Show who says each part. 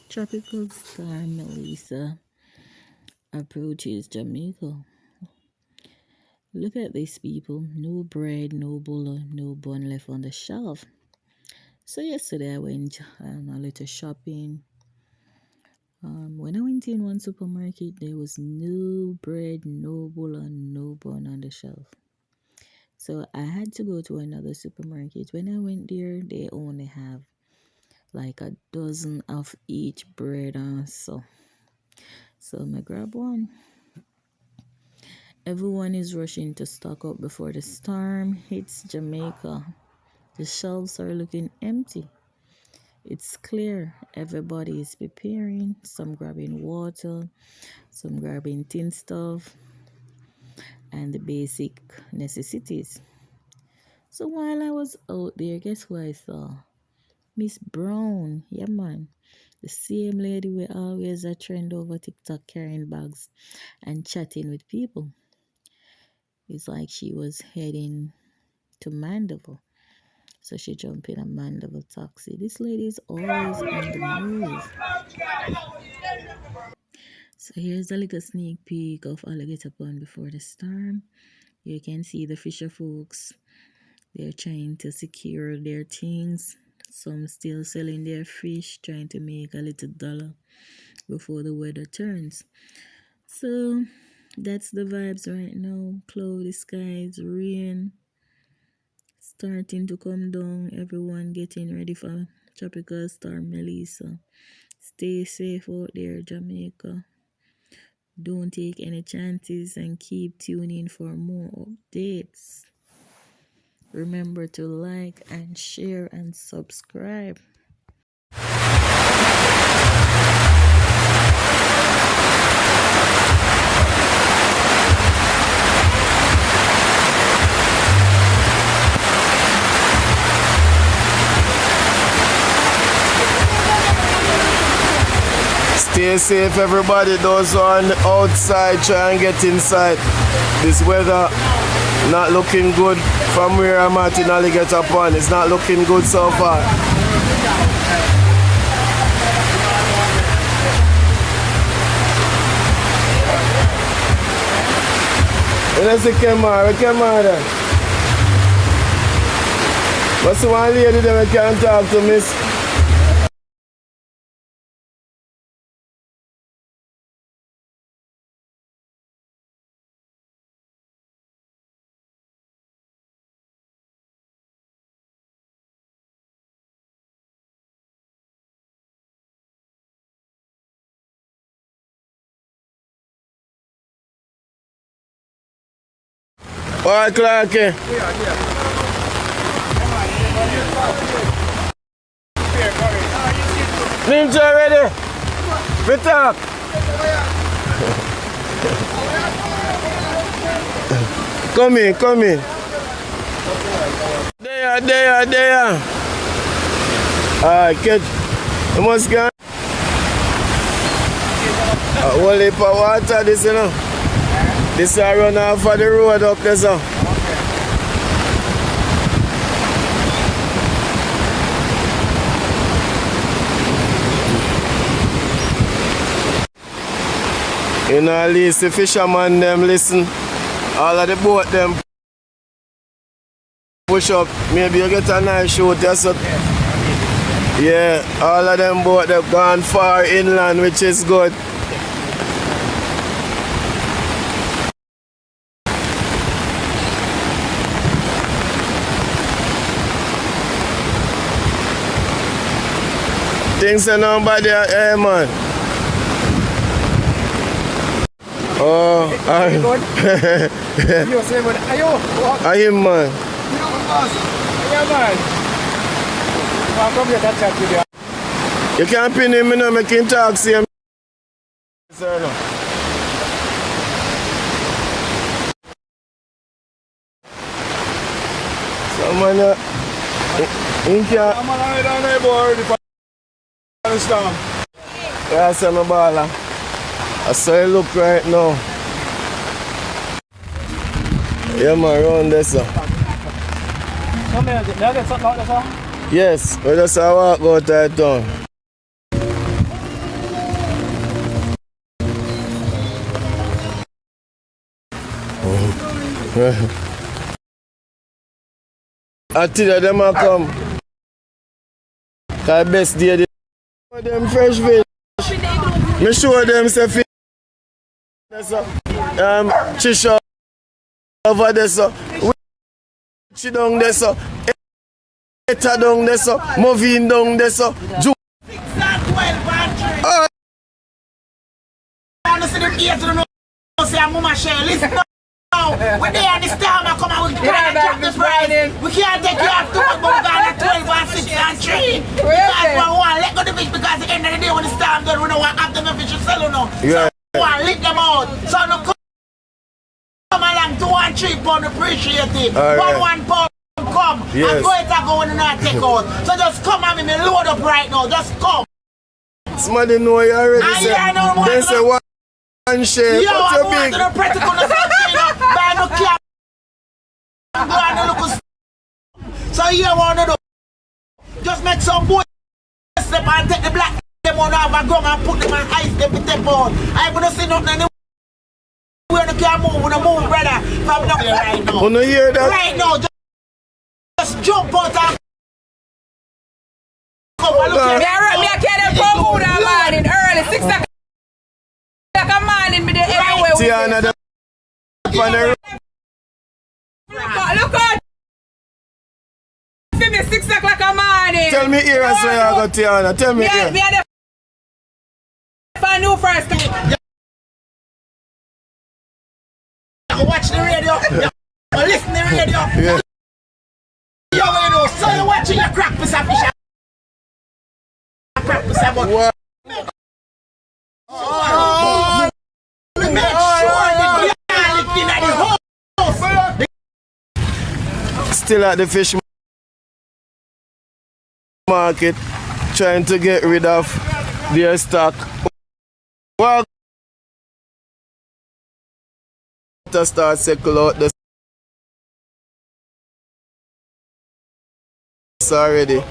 Speaker 1: Tropical star Melissa approaches Jamaica. Look at these people. No bread, no butter, no bun left on the shelf. So yesterday I went a little shopping. When I went in one supermarket, there was no bread, no butter, no bun on the shelf. So I had to go to another supermarket. When I went there, they only have like a dozen of each bread and so I grab one. Everyone is rushing to stock up before the storm hits Jamaica. The shelves are looking empty. It's clear everybody is preparing, some grabbing water, some grabbing tin stuff, and the basic necessities. So while I was out there, guess who I saw? Miss Brown. Yeah, man. The same lady we always a trend over TikTok carrying bags and chatting with people. It's like she was heading to Mandeville. So she jumped in a Mandeville taxi. This lady is always on the move. So here's a little sneak peek of Alligator Pond before the storm. You can see the fisher folks. They're trying to secure their things. Some still selling their fish, trying to make a little dollar before the weather turns. So that's the vibes right now. Cloudy skies, rain starting to come down. Everyone getting ready for tropical storm Melissa. Stay safe out there, Jamaica. Don't take any chances and keep tuning for more updates. Remember to like and share and subscribe.
Speaker 2: Stay safe, everybody. Those on outside, try and get inside. This weather not looking good from where I'm at in Alligator Pond. It's not looking good so far. Let's see camera. What's the one lady that we can't talk to, miss? Alright, Clarky. Ninja ready? Fit up. Come in. There. Alright, catch. You must go. A whole heap of water, this, you know. This is run off of the road up there, so. You know, at least the fishermen them listen. All of the boat them push up. Maybe you get a nice shoot. So. Yeah, all of them boat they've gone far inland, which is good. Things are nobody here, man. Oh, I him, man. You can't pin him, you know, make him talk, see him. So man, he can't. Yeah, I see my baller. I saw it look right now. Yeah, man, around this. Yes, we just walk out that town. I tell you, them a come. Cause best day, they show them fresh fish. Me show them say fish. Chisha over there, so. Chi down there, so. Eta down there, so. Moving down there, so.
Speaker 3: When they are this time, I come out with the price. We can't take you off too much, but we got 12 and 6 and 3. Because we want to let go the fish because at the end of the day, when the storm done, we don't want after the fish to sell, you know.
Speaker 2: Yeah.
Speaker 3: So we want to let them out. So no come along, 2 and 3 pound, appreciate it.
Speaker 2: Right.
Speaker 3: 1 pound come.
Speaker 2: Yes.
Speaker 3: And go ahead and go and not take out. So just come and me load up right now. Just come.
Speaker 2: Somebody know you already. Say, they say one share.
Speaker 3: Yo,
Speaker 2: What's
Speaker 3: I'm
Speaker 2: your
Speaker 3: going
Speaker 2: big?
Speaker 3: to the practical buy no cap. So you want to do? Just make some boys step and take the black them on over gum and put them on ice them with them on. I wanna see nothing anywhere. We can't move, we don't move, brother. From now right now.
Speaker 2: Wanna hear that?
Speaker 3: Right now, just jump out and come and look at me.
Speaker 4: I can't go that morning early 6 o'clock a morning. Me there everywhere.
Speaker 2: Tiana, the
Speaker 4: Look out! For me 6 o'clock a morning.
Speaker 2: tell me here, so I got Tiana. Tell me here.
Speaker 4: Me are the new first.
Speaker 3: You watch the radio. You listen to the radio.
Speaker 2: Yeah.
Speaker 3: You know, so you watching your crack piece of fish. Crack piece of fish.
Speaker 2: What?
Speaker 3: Make sure the garlic in the house.
Speaker 2: Still at the fish market, trying to get rid of their stock. Well, to start circle out the already.